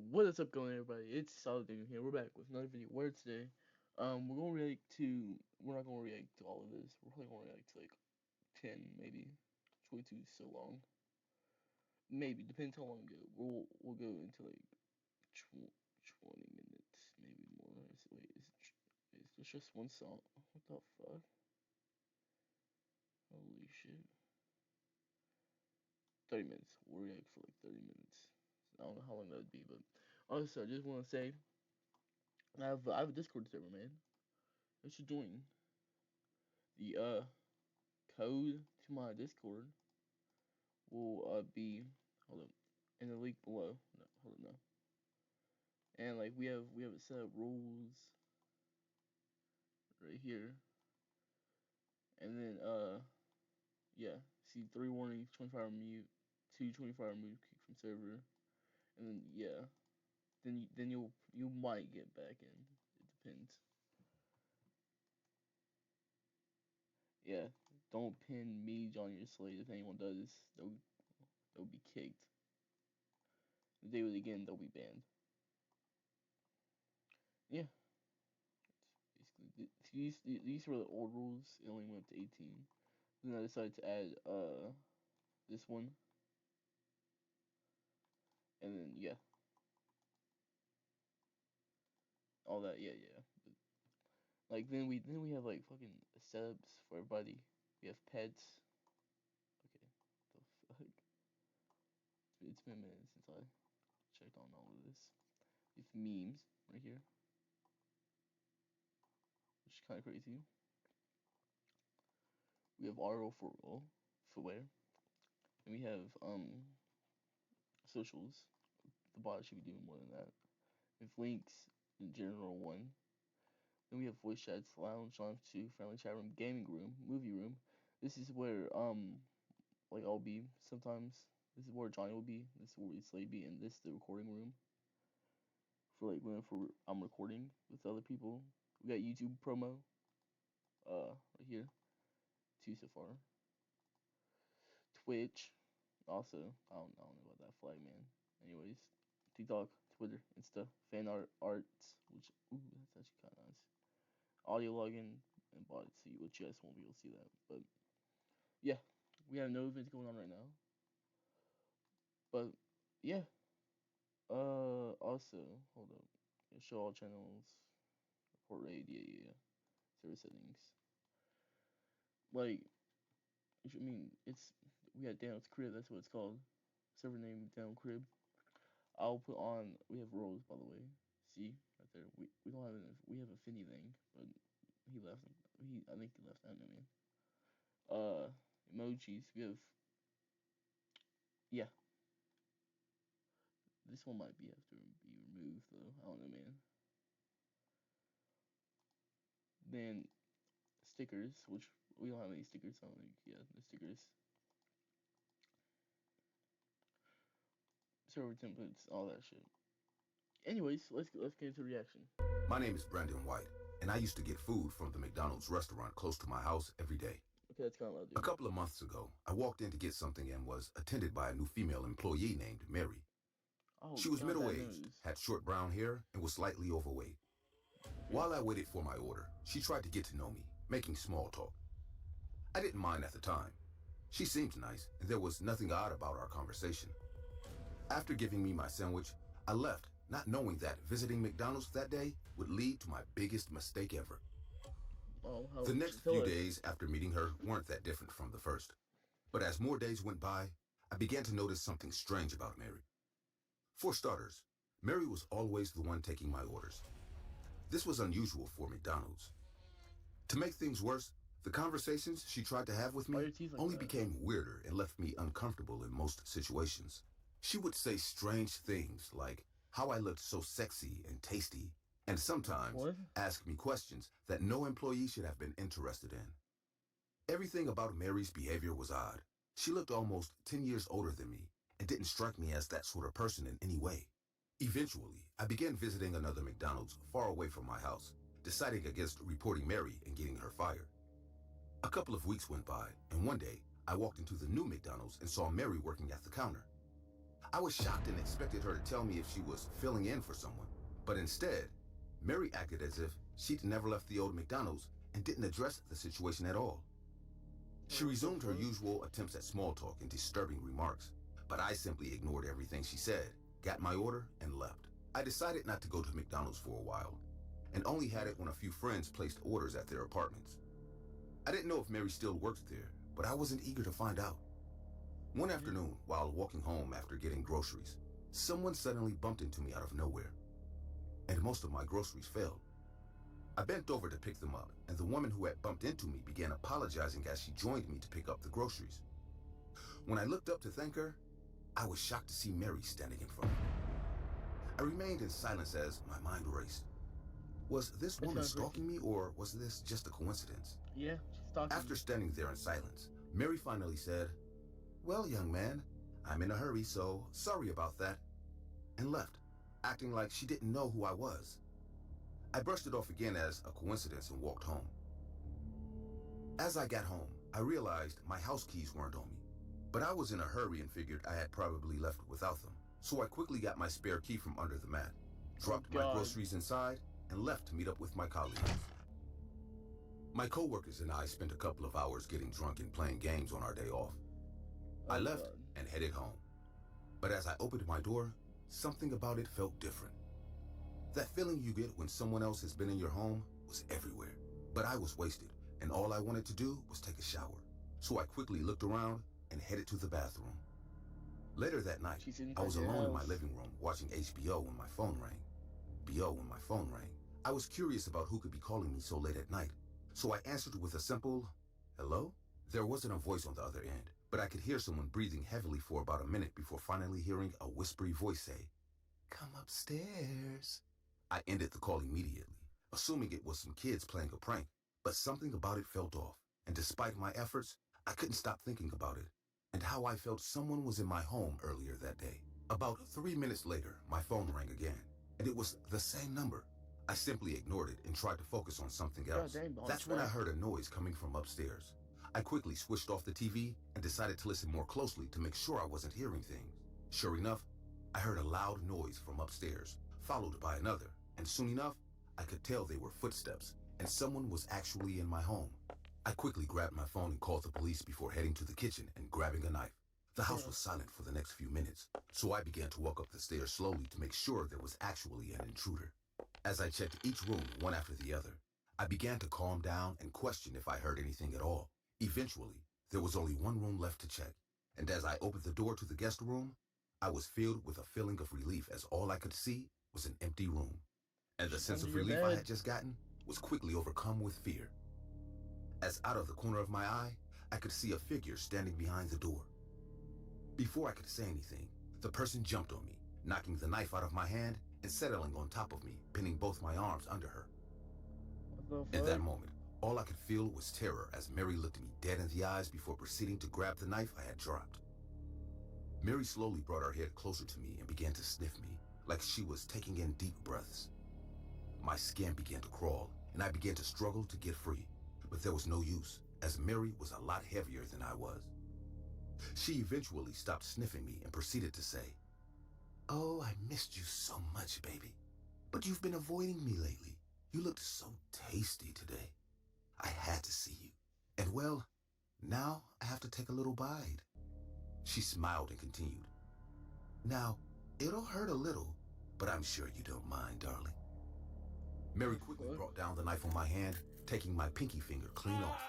What is up going everybody? It's Solid Dude here. We're back with another video where today we're not gonna react to all of this. We're probably gonna react to like 10 maybe. 22 is so long. Maybe, depends how long we go. We'll go into like 20 minutes, maybe more. Is this just one song? What the fuck? Holy shit. 30 minutes. We'll react for like 30 minutes. I don't know how long that would be, but also I just wanna say I have a Discord server, man. You should join. The code to my Discord will be hold up in the link below. No, hold up, no. And like we have a set of rules right here, and then yeah, see 3 warnings, 24-hour mute, 2 24-hour mute kick from server, and then yeah, then you might get back in. It depends. Yeah, don't pin me, Johnny or Slade. If anyone does, they'll be kicked. If they do it again, they'll be banned. Yeah, basically these were the old rules. It only went up to 18. Then I decided to add this one, and then yeah, all that. Yeah. But, like then we have like fucking setups for everybody. We have pets. Okay, the fuck. It's been a minute since I checked on all of this. We have memes right here, which is kind of crazy. We have RO for roll footwear, and we have socials. The bot should be doing more than that. With links in general one. Then we have voice chats, lounge, live 2, friendly chat room, gaming room, movie room. This is where like I'll be sometimes. This is where Johnny will be. This is where Slade be, and this is the recording room. For like whenever I'm recording with other people. We got YouTube promo. Right here. 2 so far. Twitch. Also, I don't know about that flag, man. Anyways, TikTok, Twitter, Insta, fan arts, which that's actually kind of nice. Audio login and bot see which you guys won't be able to see that, but yeah, we have no events going on right now. But yeah, also hold up, yeah, show all channels, report rate, yeah, server settings. Like, I mean, we got Daniel's crib. That's what it's called. Server name Daniel crib. I'll put on. We have roles, by the way. See right there. We don't have we have a Finny thing, but he left. I think he left. I don't know, man. Emojis. We have. Yeah, this one might be have to be removed though. I don't know, man. Then stickers, which we don't have any stickers. I don't think. Yeah, the stickers. Server templates, all that shit. Anyways, let's get into reaction. My name is Brandon White, and I used to get food from the McDonald's restaurant close to my house every day. Okay, that's kind of loud, dude. A couple of months ago, I walked in to get something and was attended by a new female employee named Mary. Oh, She was God, middle-aged, had short brown hair, and was slightly overweight. While I waited for my order, she tried to get to know me, making small talk. I didn't mind at the time. She seemed nice, and there was nothing odd about our conversation. After giving me my sandwich, I left, not knowing that visiting McDonald's that day would lead to my biggest mistake ever. The next few days after meeting her weren't that different from the first. But as more days went by, I began to notice something strange about Mary. For starters, Mary was always the one taking my orders. This was unusual for McDonald's. To make things worse, the conversations she tried to have with me only became weirder and left me uncomfortable in most situations. She would say strange things like how I looked so sexy and tasty, and sometimes ask me questions that no employee should have been interested in. Everything about Mary's behavior was odd. She looked almost 10 years older than me and didn't strike me as that sort of person in any way. Eventually, I began visiting another McDonald's far away from my house, deciding against reporting Mary and getting her fired. A couple of weeks went by, and one day, I walked into the new McDonald's and saw Mary working at the counter. I was shocked and expected her to tell me if she was filling in for someone. But instead, Mary acted as if she'd never left the old McDonald's and didn't address the situation at all. She resumed her usual attempts at small talk and disturbing remarks, but I simply ignored everything she said, got my order, and left. I decided not to go to McDonald's for a while, and only had it when a few friends placed orders at their apartments. I didn't know if Mary still worked there, but I wasn't eager to find out. One afternoon, while walking home after getting groceries, someone suddenly bumped into me out of nowhere, and most of my groceries failed. I bent over to pick them up, and the woman who had bumped into me began apologizing as she joined me to pick up the groceries. When I looked up to thank her, I was shocked to see Mary standing in front of me. I remained in silence as my mind raced. Was this woman stalking me, or was this just a coincidence? Yeah, she's stalking After you. standing there in silence, Mary finally said, "Well, young man, I'm in a hurry, so sorry about that," and left, acting like she didn't know who I was. I brushed it off again as a coincidence and walked home. As I got home, I realized my house keys weren't on me, but I was in a hurry and figured I had probably left without them. So I quickly got my spare key from under the mat, dropped my groceries inside, and left to meet up with my colleagues. My coworkers and I spent a couple of hours getting drunk and playing games on our day off. I left and headed home. But as I opened my door, something about it felt different. That feeling you get when someone else has been in your home was everywhere. But I was wasted, and all I wanted to do was take a shower. So I quickly looked around and headed to the bathroom. Later that night, I was alone in my living room watching HBO when my phone rang. I was curious about who could be calling me so late at night, so I answered with a simple, "Hello?" There wasn't a voice on the other end, but I could hear someone breathing heavily for about a minute before finally hearing a whispery voice say, "Come upstairs." I ended the call immediately, assuming it was some kids playing a prank, but something about it felt off, and despite my efforts, I couldn't stop thinking about it, and how I felt someone was in my home earlier that day. About 3 minutes later, my phone rang again, and it was the same number. I simply ignored it and tried to focus on something else. That's when I heard a noise coming from upstairs. I quickly switched off the TV and decided to listen more closely to make sure I wasn't hearing things. Sure enough, I heard a loud noise from upstairs, followed by another, and soon enough, I could tell they were footsteps, and someone was actually in my home. I quickly grabbed my phone and called the police before heading to the kitchen and grabbing a knife. The house was silent for the next few minutes, so I began to walk up the stairs slowly to make sure there was actually an intruder. As I checked each room one after the other, I began to calm down and question if I heard anything at all. Eventually, there was only one room left to check, and as I opened the door to the guest room, I was filled with a feeling of relief as all I could see was an empty room. And the sense of relief I had just gotten was quickly overcome with fear. As out of the corner of my eye, I could see a figure standing behind the door. Before I could say anything, the person jumped on me, knocking the knife out of my hand and settling on top of me, pinning both my arms under her. In that moment, all I could feel was terror as Mary looked me dead in the eyes before proceeding to grab the knife I had dropped. Mary slowly brought her head closer to me and began to sniff me, like she was taking in deep breaths. My skin began to crawl, and I began to struggle to get free, but there was no use, as Mary was a lot heavier than I was. She eventually stopped sniffing me and proceeded to say, "Oh, I missed you so much, baby. But you've been avoiding me lately. You looked so tasty today. I had to see you. And well, now I have to take a little bite." She smiled and continued, "Now, it'll hurt a little, but I'm sure you don't mind, darling." Mary quickly brought down the knife on my hand, taking my pinky finger clean off.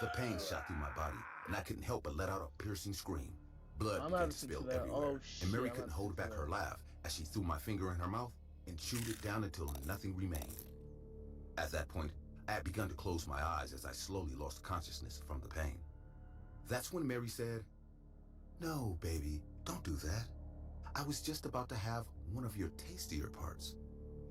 The pain shot through my body, and I couldn't help but let out a piercing scream. Blood began to spill everywhere, and Mary couldn't hold back her laugh as she threw my finger in her mouth and chewed it down until nothing remained. At that point, I had begun to close my eyes as I slowly lost consciousness from the pain. That's when Mary said, "No, baby, don't do that. I was just about to have one of your tastier parts."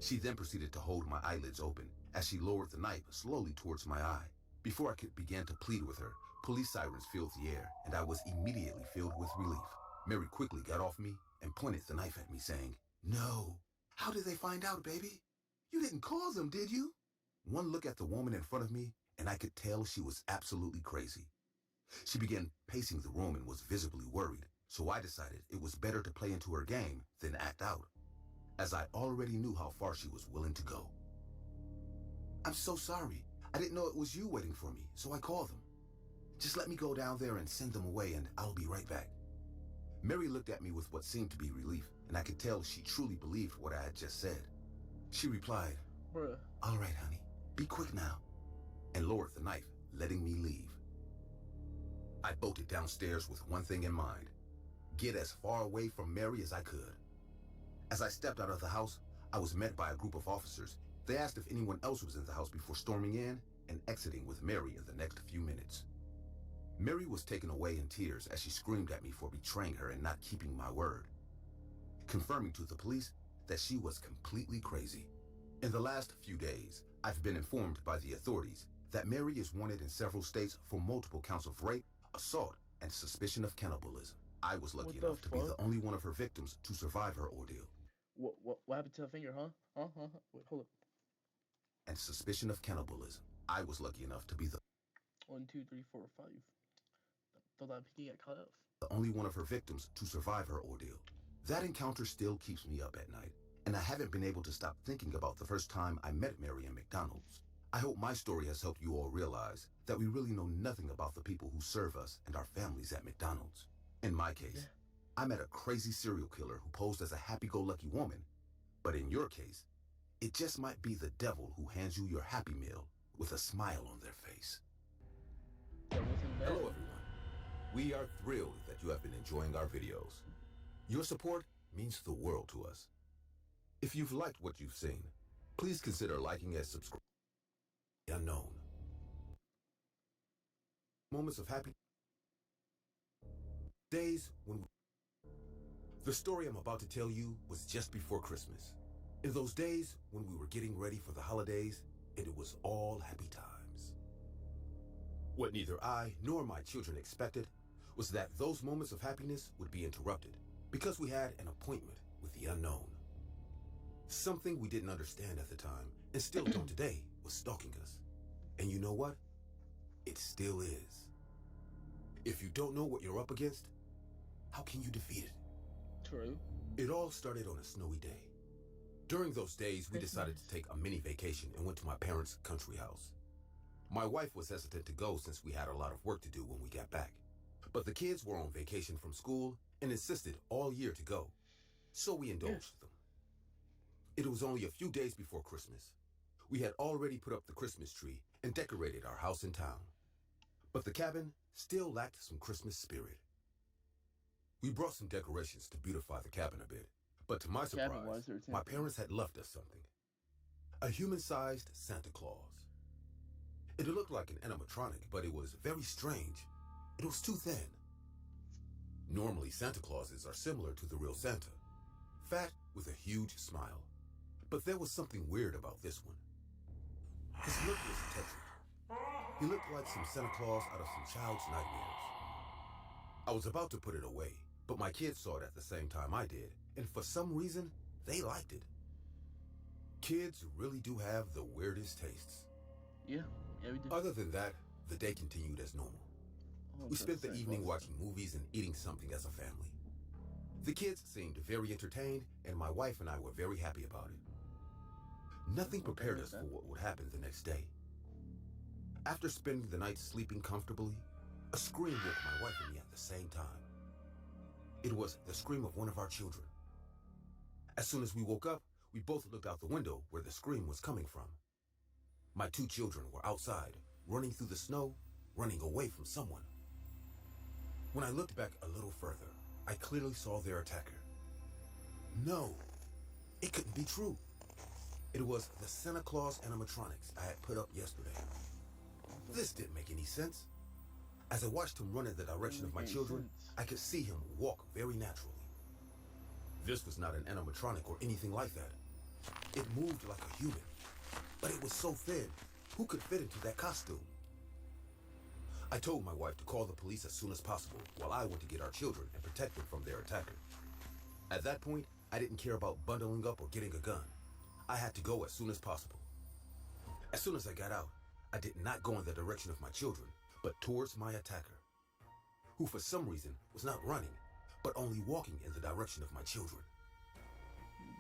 She then proceeded to hold my eyelids open as she lowered the knife slowly towards my eye. Before I could begin to plead with her, police sirens filled the air, and I was immediately filled with relief. Mary quickly got off me and pointed the knife at me, saying, "No. How did they find out, baby? You didn't call them, did you?" One look at the woman in front of me, and I could tell she was absolutely crazy. She began pacing the room and was visibly worried, so I decided it was better to play into her game than act out, as I already knew how far she was willing to go. I'm so sorry. I didn't know it was you waiting for me, so I called them. Just let me go down there and send them away, and I'll be right back. Mary looked at me with what seemed to be relief, and I could tell she truly believed what I had just said. She replied, Bruh. All right, honey, be quick now, and lowered the knife, letting me leave. I bolted downstairs with one thing in mind: get as far away from Mary as I could. As I stepped out of the house, I was met by a group of officers. They asked if anyone else was in the house before storming in and exiting with Mary in the next few minutes. Mary was taken away in tears as she screamed at me for betraying her and not keeping my word, confirming to the police that she was completely crazy. In the last few days, I've been informed by the authorities that Mary is wanted in several states for multiple counts of rape, assault, and suspicion of cannibalism. I was lucky enough to be the only one of her victims to survive her ordeal. What happened to the finger, huh? Wait, hold up. And suspicion of cannibalism. I was lucky enough to be the 1, 2, 3, 4, 5. Thought that pinky got cut off. The only one of her victims to survive her ordeal. That encounter still keeps me up at night, and I haven't been able to stop thinking about the first time I met Mary in McDonald's. I hope my story has helped you all realize that we really know nothing about the people who serve us and our families at McDonald's. In my case, I met a crazy serial killer who posed as a happy-go-lucky woman, but in your case, it just might be the devil who hands you your Happy Meal with a smile on their face. Hello, everyone. We are thrilled that you have been enjoying our videos. Your support means the world to us. If you've liked what you've seen, please consider liking and subscribing. Unknown. Moments of happy days when the story I'm about to tell you was just before Christmas. In those days when we were getting ready for the holidays, and it was all happy times. What neither I nor my children expected was that those moments of happiness would be interrupted because we had an appointment with the unknown. Something we didn't understand at the time, and still don't today, was stalking us. And you know what? It still is. If you don't know what you're up against, how can you defeat it? True. It all started on a snowy day. During those days, we decided to take a mini vacation and went to my parents' country house. My wife was hesitant to go since we had a lot of work to do when we got back. But the kids were on vacation from school and insisted all year to go, so we indulged them. It was only a few days before Christmas. We had already put up the Christmas tree and decorated our house in town. But the cabin still lacked some Christmas spirit. We brought some decorations to beautify the cabin a bit, but to my surprise, my parents had left us something. A human-sized Santa Claus. It looked like an animatronic, but it was very strange. It was too thin. Normally, Santa Clauses are similar to the real Santa, fat with a huge smile. But there was something weird about this one. His look was tethered. He looked like some Santa Claus out of some child's nightmares. I was about to put it away, but my kids saw it at the same time I did, and for some reason, they liked it. Kids really do have the weirdest tastes. Yeah, we do. Other than that, the day continued as normal. We spent the evening watching movies and eating something as a family. The kids seemed very entertained, and my wife and I were very happy about it. Nothing prepared us for what would happen the next day. After spending the night sleeping comfortably, a scream woke my wife and me at the same time. It was the scream of one of our children. As soon as we woke up, we both looked out the window where the scream was coming from. My two children were outside, running through the snow, running away from someone. When I looked back a little further, I clearly saw their attacker. No, it couldn't be true. It was the Santa Claus animatronics I had put up yesterday. This didn't make any sense. As I watched him run in the direction of my children, I could see him walk very naturally. This was not an animatronic or anything like that. It moved like a human, but it was so thin, who could fit into that costume? I told my wife to call the police as soon as possible while I went to get our children and protect them from their attacker. At that point, I didn't care about bundling up or getting a gun. I had to go as soon as possible. As soon as I got out, I did not go in the direction of my children, but towards my attacker, who for some reason was not running, but only walking in the direction of my children.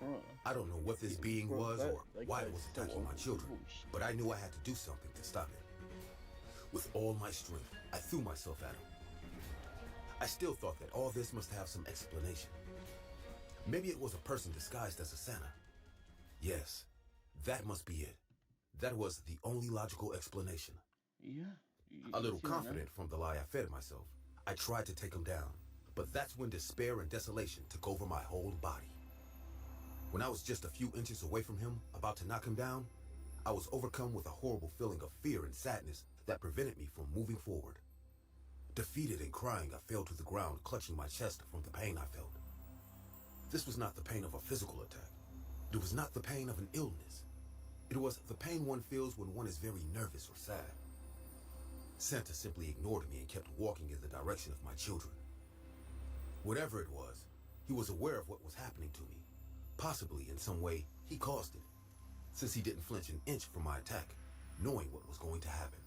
Bruh. I don't know what this being Bro, was that- or that why guy's it was so attacking my ugly. children, Holy shit. but I knew I had to do something to stop it. With all my strength, I threw myself at him. I still thought that all this must have some explanation. Maybe it was a person disguised as a Santa. Yes, that must be it. That was the only logical explanation. Yeah. A little see that now? confident from the lie I fed myself, I tried to take him down, but that's when despair and desolation took over my whole body. When I was just a few inches away from him, about to knock him down, I was overcome with a horrible feeling of fear and sadness that prevented me from moving forward. Defeated and crying, I fell to the ground, clutching my chest from the pain I felt. This was not the pain of a physical attack. It was not the pain of an illness. It was the pain one feels when one is very nervous or sad. Santa simply ignored me and kept walking in the direction of my children. Whatever it was, he was aware of what was happening to me. Possibly in some way, he caused it, since he didn't flinch an inch from my attack, knowing what was going to happen.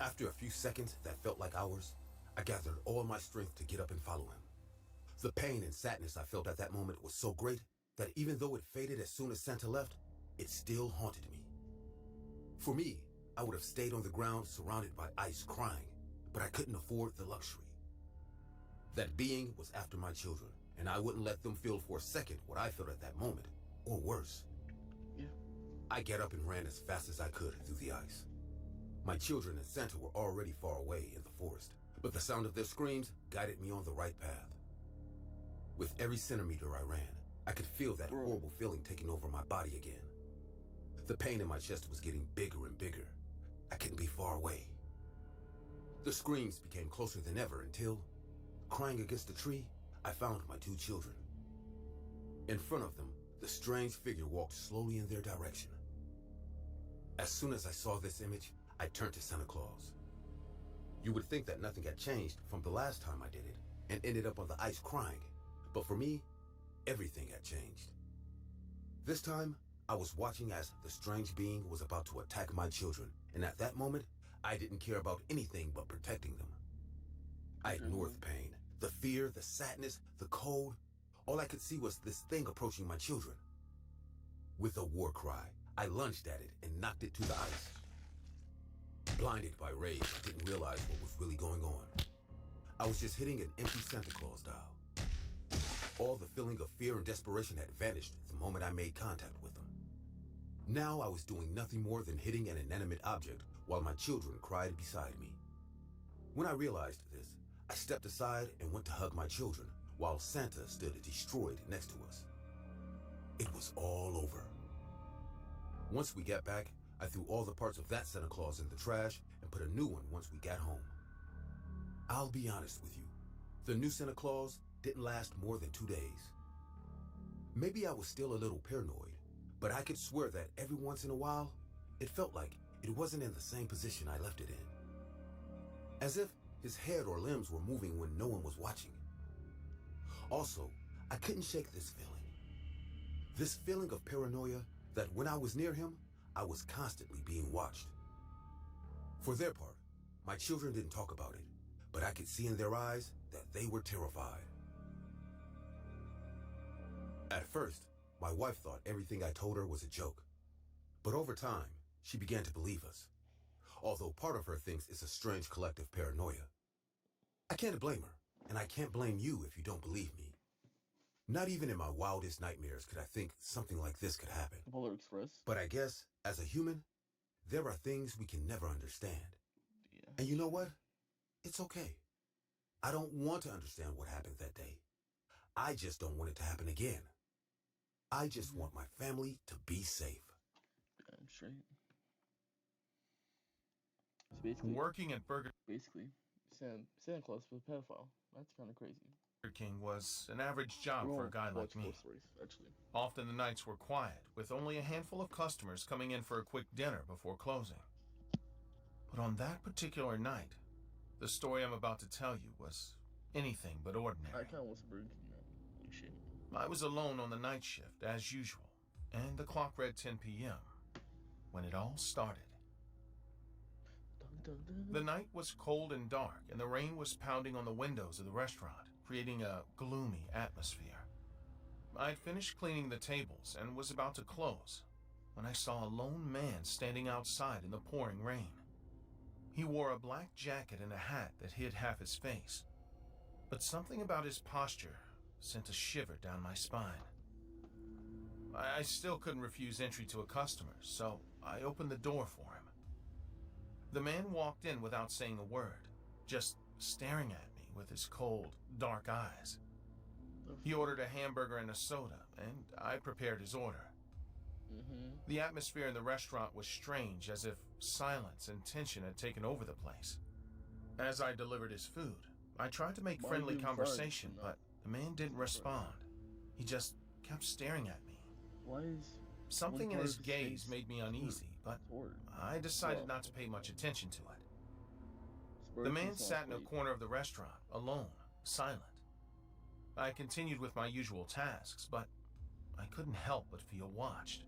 After a few seconds that felt like hours, I gathered all my strength to get up and follow him. The pain and sadness I felt at that moment was so great that even though it faded as soon as Santa left, it still haunted me. For me, I would have stayed on the ground surrounded by ice crying, but I couldn't afford the luxury. That being was after my children, and I wouldn't let them feel for a second what I felt at that moment, or worse. Yeah. I got up and ran as fast as I could through the ice. My children and Santa were already far away in the forest, but the sound of their screams guided me on the right path. With every centimeter I ran, I could feel that horrible feeling taking over my body again. The pain in my chest was getting bigger and bigger. I couldn't be far away. The screams became closer than ever until, crying against a tree, I found my two children. In front of them, the strange figure walked slowly in their direction. As soon as I saw this image, I turned to Santa Claus. You would think that nothing had changed from the last time I did it and ended up on the ice crying, but for me, everything had changed. This time, I was watching as the strange being was about to attack my children, and at that moment, I didn't care about anything but protecting them. I ignored the pain, the fear, the sadness, the cold. All I could see was this thing approaching my children. With a war cry, I lunged at it and knocked it to the ice. Blinded by rage, I didn't realize what was really going on. I was just hitting an empty Santa Claus doll. All the feeling of fear and desperation had vanished the moment I made contact with them. Now I was doing nothing more than hitting an inanimate object while my children cried beside me. When I realized this, I stepped aside and went to hug my children while Santa stood destroyed next to us. It was all over. Once we got back, I threw all the parts of that Santa Claus in the trash and put a new one once we got home. I'll be honest with you, the new Santa Claus didn't last more than 2 days. Maybe I was still a little paranoid, but I could swear that every once in a while, it felt like it wasn't in the same position I left it in. As if his head or limbs were moving when no one was watching. Also, I couldn't shake this feeling. This feeling of paranoia that when I was near him, I was constantly being watched. For their part, my children didn't talk about it, but I could see in their eyes that they were terrified. At first, my wife thought everything I told her was a joke. But over time, she began to believe us. Although part of her thinks it's a strange collective paranoia. I can't blame her, and I can't blame you if you don't believe me. Not even in my wildest nightmares could I think something like this could happen. Polar Express. But I guess, as a human, there are things we can never understand. Yeah. And you know what? It's okay. I don't want to understand what happened that day. I just don't want it to happen again. I just want my family to be safe. I'm straight. So basically, Working at Burger Santa Claus was a pedophile. That's kind of crazy. King was an average job We're for a gonna guy like watch me. more stories, actually. Often the nights were quiet, with only a handful of customers coming in for a quick dinner before closing. But on that particular night, the story I'm about to tell you was anything but I ordinary. kind of want some Burger King now. Holy shit. I was alone on the night shift, as usual, and the clock read 10 p.m. when it all started. Dun, dun, dun. The night was cold and dark, and the rain was pounding on the windows of the restaurant. creating a gloomy atmosphere. I'd finished cleaning the tables and was about to close when I saw a lone man standing outside in the pouring rain. He wore a black jacket and a hat that hid half his face, but something about his posture sent a shiver down my spine. I still couldn't refuse entry to a customer, so I opened the door for him. The man walked in without saying a word, just staring at me with his cold, dark eyes. He ordered a hamburger and a soda, and I prepared his order. The atmosphere in the restaurant was strange, as if silence and tension had taken over the place. As I delivered his food, I tried to make friendly conversation, but the man didn't respond. He just kept staring at me. Something in his gaze made me uneasy, but I decided not to pay much attention to it. The man sat in a corner of the restaurant, alone, silent. I continued with my usual tasks, but I couldn't help but feel watched.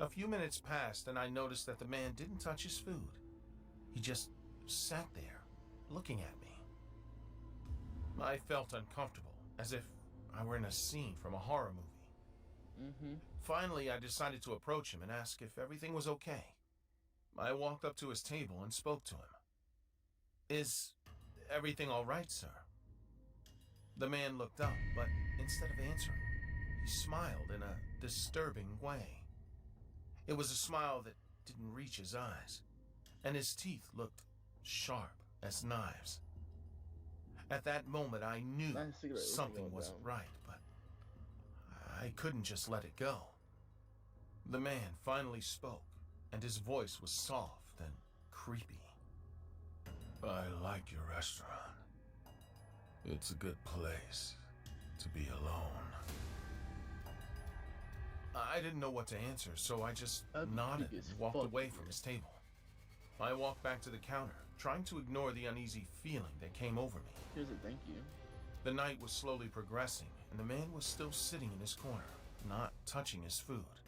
A few minutes passed, and I noticed that the man didn't touch his food. He just sat there, looking at me. I felt uncomfortable, as if I were in a scene from a horror movie. Finally, I decided to approach him and ask if everything was okay. I walked up to his table and spoke to him. "Is everything all right, sir?" The man looked up, but instead of answering, he smiled in a disturbing way. It was a smile that didn't reach his eyes, and his teeth looked sharp as knives. At that moment, I knew something wasn't right, but I couldn't just let it go. The man finally spoke, and his voice was soft and creepy. "I like your restaurant. It's a good place to be alone." I didn't know what to answer, so I just nodded and walked away from his table. I walked back to the counter, trying to ignore the uneasy feeling that came over me. Here's a thank you. The night was slowly progressing, and the man was still sitting in his corner, not touching his food.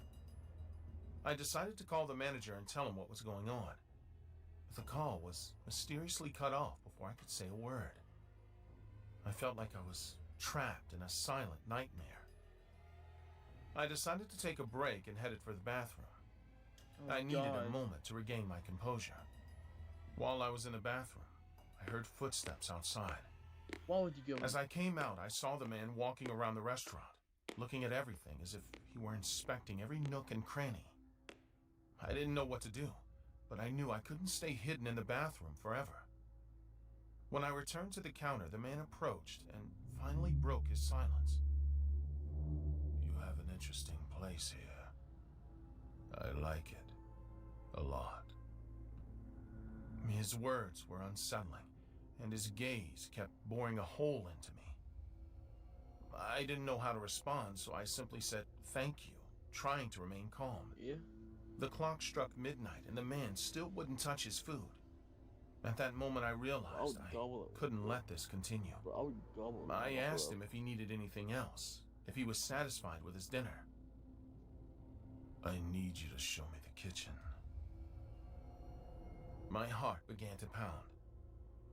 I decided to call the manager and tell him what was going on. But the call was mysteriously cut off before I could say a word. I felt like I was trapped in a silent nightmare. I decided to take a break and headed for the bathroom. I needed a moment to regain my composure. While I was in the bathroom, I heard footsteps outside. Why would you go? As I came out, I saw the man walking around the restaurant, looking at everything as if he were inspecting every nook and cranny. I didn't know what to do, but I knew I couldn't stay hidden in the bathroom forever. When I returned to the counter, the man approached and finally broke his silence. "You have an interesting place here. I like it a lot." His words were unsettling, and his gaze kept boring a hole into me. I didn't know how to respond, so I simply said thank you, trying to remain calm. The clock struck midnight, and the man still wouldn't touch his food. At that moment, I realized I couldn't let this continue. I asked him if he needed anything else, if he was satisfied with his dinner. "I need you to show me the kitchen." My heart began to pound.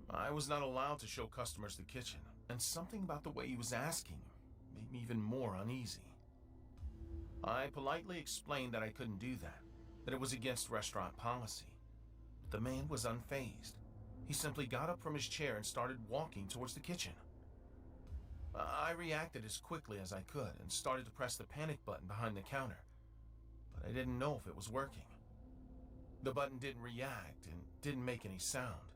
I was not allowed to show customers the kitchen, and something about the way he was asking made me even more uneasy. I politely explained that I couldn't do that it was against restaurant policy. But the man was unfazed. He simply got up from his chair and started walking towards the kitchen. I reacted as quickly as I could and started to press the panic button behind the counter, but I didn't know if it was working. The button didn't react and didn't make any sound.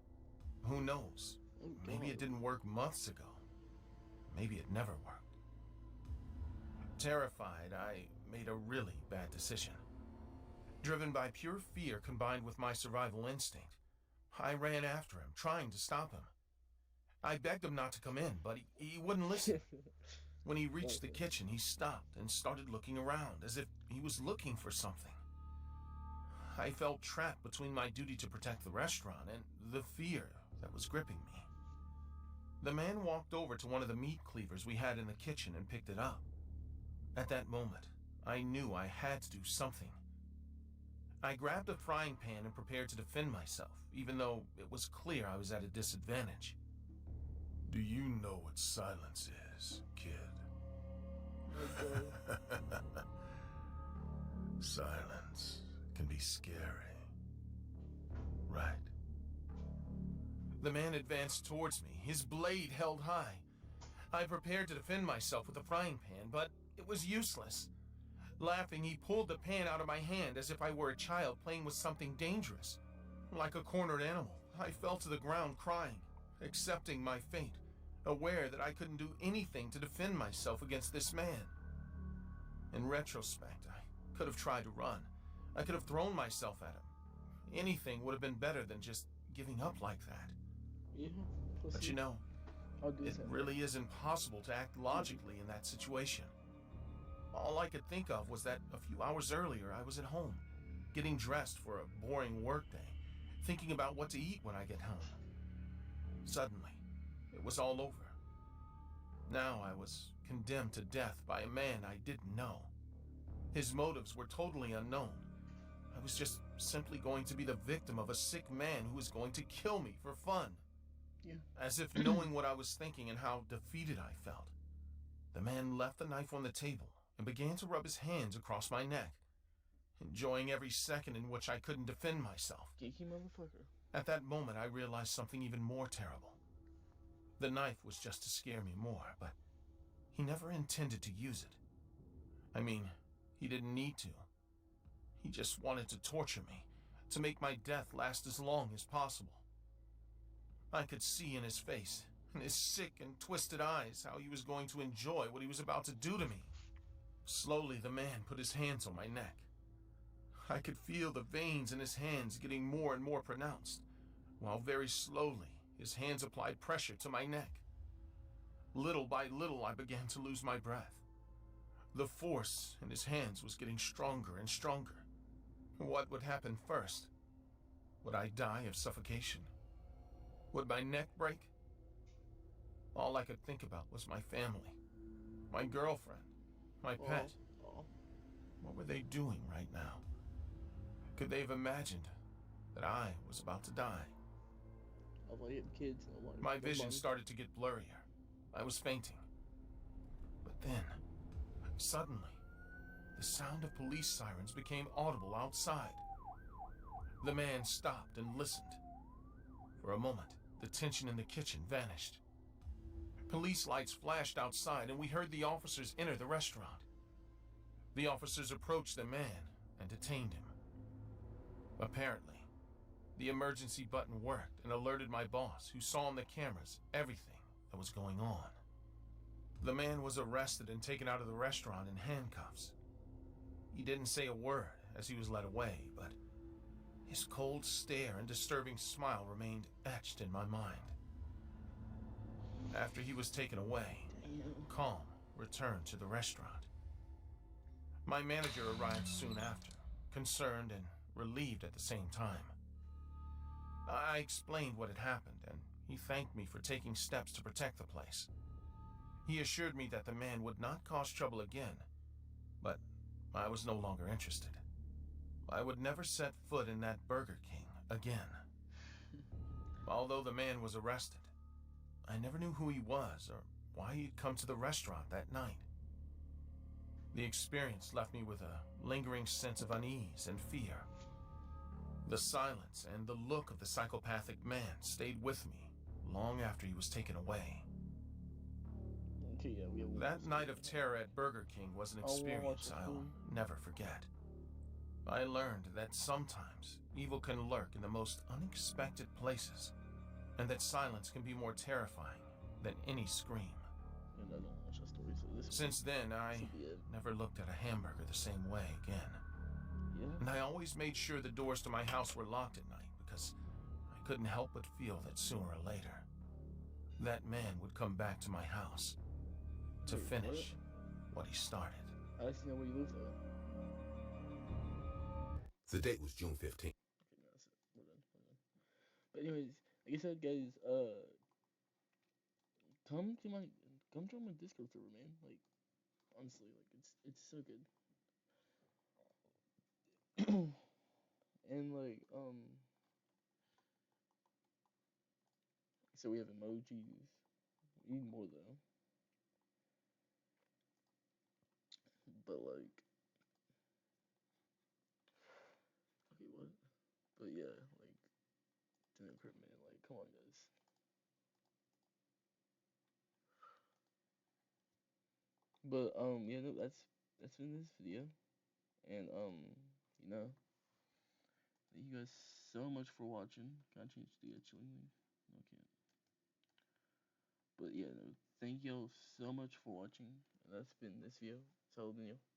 Who knows? Maybe it didn't work months ago. Maybe it never worked. Terrified, I made a really bad decision. Driven by pure fear combined with my survival instinct, I ran after him, trying to stop him. I begged him not to come in, but he wouldn't listen. When he reached the kitchen, he stopped and started looking around, as if he was looking for something. I felt trapped between my duty to protect the restaurant and the fear that was gripping me. The man walked over to one of the meat cleavers we had in the kitchen and picked it up. At that moment, I knew I had to do something. I grabbed a frying pan and prepared to defend myself, even though it was clear I was at a disadvantage. Do you know what silence is, kid? Okay. Silence can be scary. Right. The man advanced towards me, his blade held high. I prepared to defend myself with the frying pan, but it was useless. Laughing, he pulled the pan out of my hand as if I were a child playing with something dangerous. Like a cornered animal, I fell to the ground crying, accepting my fate, aware that I couldn't do anything to defend myself against this man. In retrospect, I could have tried to run. I could have thrown myself at him. Anything would have been better than just giving up like that. Yeah. But you know, I'll do it that. really is impossible to act logically in that situation. All I could think of was that a few hours earlier I was at home, getting dressed for a boring workday, thinking about what to eat when I get home. Suddenly, it was all over. Now I was condemned to death by a man I didn't know. His motives were totally unknown. I was just simply going to be the victim of a sick man who was going to kill me for fun. Yeah. As if knowing what I was thinking and how defeated I felt, the man left the knife on the table and began to rub his hands across my neck, enjoying every second in which I couldn't defend myself. Geeky motherfucker. At that moment, I realized something even more terrible. The knife was just to scare me more, but he never intended to use it. I mean, he didn't need to. He just wanted to torture me, to make my death last as long as possible. I could see in his face, in his sick and twisted eyes, how he was going to enjoy what he was about to do to me. Slowly, the man put his hands on my neck. I could feel the veins in his hands getting more and more pronounced, while very slowly, his hands applied pressure to my neck. Little by little, I began to lose my breath. The force in his hands was getting stronger and stronger. What would happen first? Would I die of suffocation? Would my neck break? All I could think about was my family, my girlfriend, my pet. Oh. What were they doing right now? Could they have imagined that I was about to die? Although you have kids. No wonder. My vision started to get blurrier. I was fainting. But then, suddenly, the sound of police sirens became audible outside. The man stopped and listened. For a moment, the tension in the kitchen vanished. Police lights flashed outside, and we heard the officers enter the restaurant. The officers approached the man and detained him. Apparently, the emergency button worked and alerted my boss, who saw on the cameras everything that was going on. The man was arrested and taken out of the restaurant in handcuffs. He didn't say a word as he was led away, but his cold stare and disturbing smile remained etched in my mind. After he was taken away, calm returned to the restaurant. My manager arrived soon after, concerned and relieved at the same time. I explained what had happened, and he thanked me for taking steps to protect the place. He assured me that the man would not cause trouble again, but I was no longer interested. I would never set foot in that Burger King again. Although the man was arrested, I never knew who he was or why he'd come to the restaurant that night. The experience left me with a lingering sense of unease and fear. The silence and the look of the psychopathic man stayed with me long after he was taken away. Okay, yeah, we have That night of terror at Burger King was an experience I'll never forget. I learned that sometimes evil can lurk in the most unexpected places, and that silence can be more terrifying than any scream. And I don't watch that story, so this Since then, I will be it. never looked at a hamburger the same way again. Yeah. And I always made sure the doors to my house were locked at night, because I couldn't help but feel that sooner or later, that man would come back to my house to Wait, finish what he started. I actually know where you live though. The date was June 15th. Okay, no, that's it. We're done. But anyways, like I said, guys, come join my Discord server, man. Like, honestly, like it's so good. And like, so we have emojis, You need more though. But like, okay, what? But yeah, like, dinner per minute. Like, come on, guys. But yeah, no, that's been this video, and you know, thank you guys so much for watching. Can I change the chilling link? No, I can't. But yeah, no, thank y'all so much for watching. And that's been this video. Saludos.